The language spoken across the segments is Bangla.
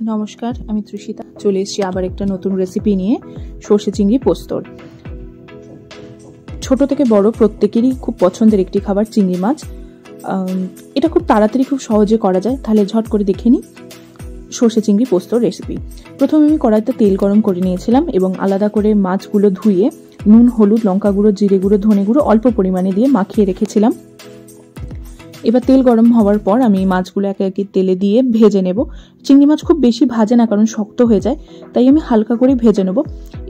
নমস্কার, আমি তৃষিতা চলে এসেছি আবার একটা নতুন রেসিপি নিয়ে, সর্ষে চিংড়ি পোস্তর। ছোট থেকে বড় প্রত্যেকেরই খুব পছন্দের একটি খাবার চিংড়ি মাছ। এটা খুব তাড়াতাড়ি খুব সহজে করা যায়। তাহলে ঝট করে দেখে নিই সর্ষে চিংড়ি পোস্তর রেসিপি। প্রথমে আমি কড়াইতে তেল গরম করে নিয়েছিলাম এবং আলাদা করে মাছগুলো ধুয়ে নুন, হলুদ, লঙ্কা গুঁড়ো, জিরে গুঁড়ো, ধনে গুঁড়ো অল্প পরিমাণে দিয়ে মাখিয়ে রেখেছিলাম। এবার তেল গরম হওয়ার পর আমি মাছগুলো একে একে তেলে দিয়ে ভেজে নেব। চিংড়ি মাছ খুব বেশি ভাজে না, কারণ শক্ত হয়ে যায়, তাই আমি হালকা করে ভেজে নেব।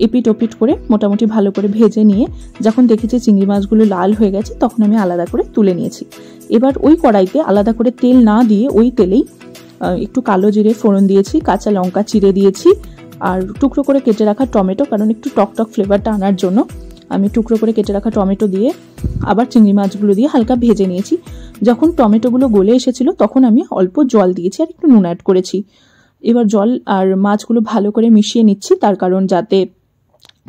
এপিট ওপিট করে মোটামুটি ভালো করে ভেজে নিয়ে যখন দেখেছি চিংড়ি মাছগুলো লাল হয়ে গেছে, তখন আমি আলাদা করে তুলে নিয়েছি। এবার ওই কড়াইতে আলাদা করে তেল না দিয়ে ওই তেলেই একটু কালো জিরে ফোড়ন দিয়েছি, কাঁচা লঙ্কা চিড়ে দিয়েছি, আর টুকরো করে কেটে রাখা টমেটো, কারণ একটু টকটক ফ্লেভারটা আনার জন্য আমি টুকরো করে কেটে রাখা টমেটো দিয়ে আবার চিংড়ি মাছগুলো দিয়ে হালকা ভেজে নিয়েছি। যখন টমেটোগুলো গলে এসেছিল তখন আমি অল্প জল দিয়েছি আর একটু নুন অ্যাড করেছি। এবার জল আর মাছগুলো ভালো করে মিশিয়ে নিচ্ছি, তার কারণ যাতে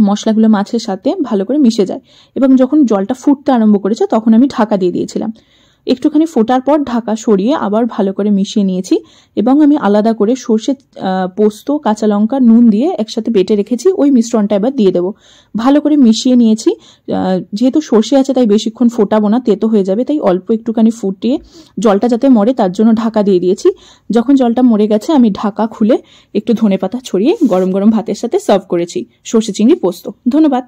মশলাগুলো মাছের সাথে ভালো করে মিশে যায়। এবং যখন জলটা ফুটতে আরম্ভ করেছে তখন আমি ঢাকা দিয়ে দিয়েছিলাম। একটুখানি ফোটার পর ঢাকা সরিয়ে আবার ভালো করে মিশিয়ে নিয়েছি এবং আমি আলাদা করে সর্ষে, পোস্ত, কাঁচা লঙ্কা, নুন দিয়ে একসাথে বেটে রেখেছি। ওই মিশ্রণটা এবার দিয়ে দেবো। ভালো করে মিশিয়ে নিয়েছি। যেহেতু সর্ষে আছে তাই বেশিক্ষণ ফোটাবো না, তেতো হয়ে যাবে, তাই অল্প একটুখানি ফুটিয়ে জলটা যাতে মরে তার জন্য ঢাকা দিয়ে দিয়েছি। যখন জলটা মরে গেছে আমি ঢাকা খুলে একটু ধনেপাতা ছড়িয়ে গরম গরম ভাতের সাথে সার্ভ করেছি সর্ষে চিংড়ি পোস্ত। ধন্যবাদ।